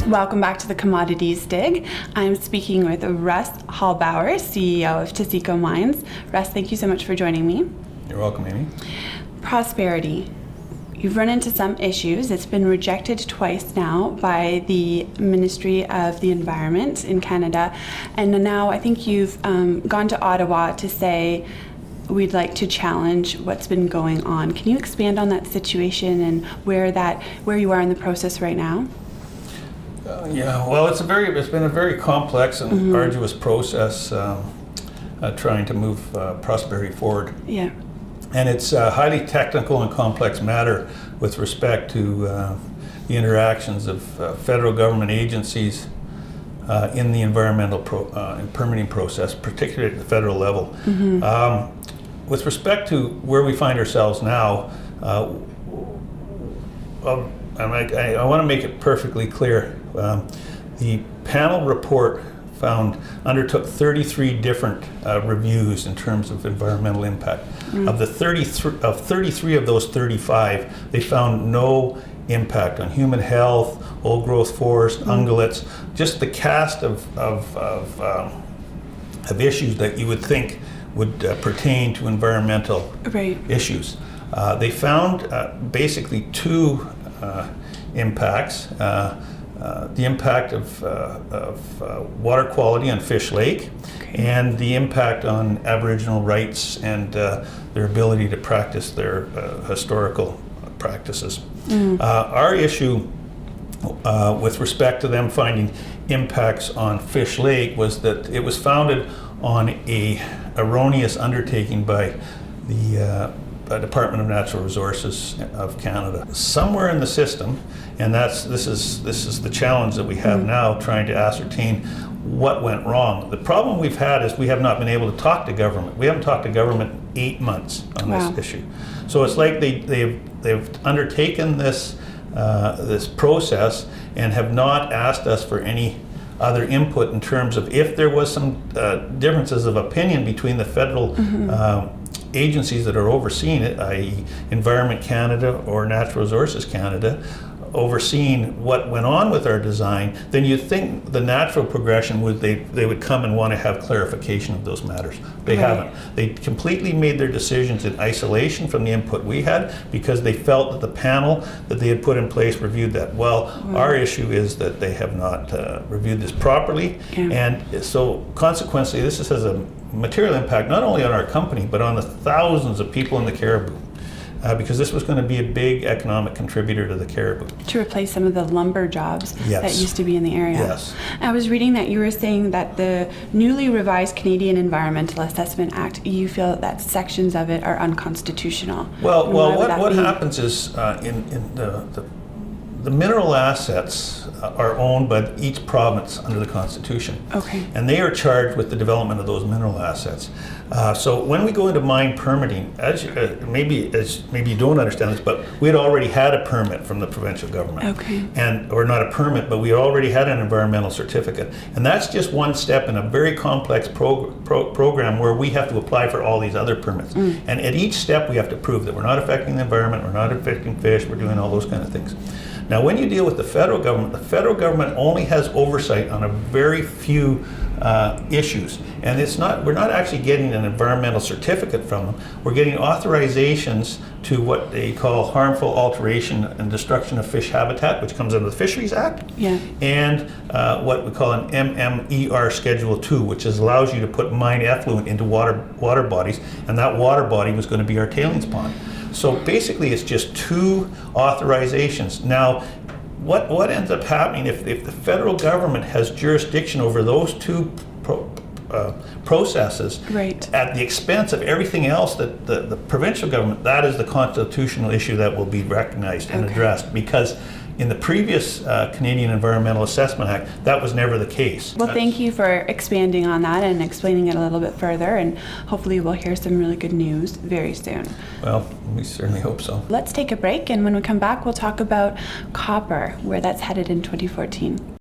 Welcome back to the Commodities Dig. I'm speaking with Russ Hallbauer, CEO of Taseko Mines. Russ, thank you so much for joining me. You're welcome, Amy. Prosperity. You've run into some issues. It's been rejected twice now by the Ministry of the Environment in Canada. And now I think you've gone to Ottawa to say, we'd like to challenge what's been going on. Can you expand on that situation and where you are in the process right now? Well, it's been a very complex and arduous process trying to move prosperity forward. Yeah. And it's a highly technical and complex matter with respect to the interactions of federal government agencies in the environmental and permitting process, particularly at the federal level. With respect to where we find ourselves now, I want to make it perfectly clear. The panel report undertook 33 different reviews in terms of environmental impact. Of 33 of those 35, they found no impact on human health, old growth forest, ungulates, just the cast of issues that you would think would pertain to environmental issues. They found basically two impacts. The impact of water quality on Fish Lake, and the impact on Aboriginal rights and their ability to practice their historical practices. Our issue with respect to them finding impacts on Fish Lake was that it was founded on a erroneous undertaking by the Department of Natural Resources of Canada. Somewhere in the system, and this is the challenge that we have now, trying to ascertain what went wrong. The problem we've had is we have not been able to talk to government. We haven't talked to government in 8 months on this issue. So it's like they've undertaken this process and have not asked us for any other input in terms of if there was some differences of opinion between the federal agencies that are overseeing it, i.e. Environment Canada or Natural Resources Canada, overseeing what went on with our design, then you'd think the natural progression would they would come and want to have clarification of those matters. They haven't. They completely made their decisions in isolation from the input we had because they felt that the panel that they had put in place reviewed that. Well, our issue is that they have not reviewed this properly, and so consequently this has a material impact not only on our company but on the thousands of people in the Cariboo. Because this was going to be a big economic contributor to the Cariboo. To replace some of the lumber jobs that used to be in the area. Yes. I was reading that you were saying that the newly revised Canadian Environmental Assessment Act, you feel that sections of it are unconstitutional. Well, what happens is in the mineral assets are owned by each province under the Constitution. And they are charged with the development of those mineral assets. So when we go into mine permitting, maybe you don't understand this, but we had already had a permit from the provincial government. Or not a permit, but we already had an environmental certificate. And that's just one step in a very complex program where we have to apply for all these other permits. And at each step we have to prove that we're not affecting the environment, we're not affecting fish, we're doing all those kind of things. Now, when you deal with the federal government only has oversight on a very few issues, and we're not actually getting an environmental certificate from them. We're getting authorizations to what they call harmful alteration and destruction of fish habitat, which comes under the Fisheries Act, and what we call an MMER Schedule 2, which allows you to put mine effluent into water bodies, and that water body was going to be our tailings pond. So basically it's just two authorizations. Now, what ends up happening if the federal government has jurisdiction over those two processes at the expense of everything else that the provincial government, that is the constitutional issue that will be recognized and addressed, because in the previous Canadian Environmental Assessment Act, that was never the case. Well, thank you for expanding on that and explaining it a little bit further, and hopefully we'll hear some really good news very soon. Well, we certainly hope so. Let's take a break, and when we come back, we'll talk about copper, where that's headed in 2014.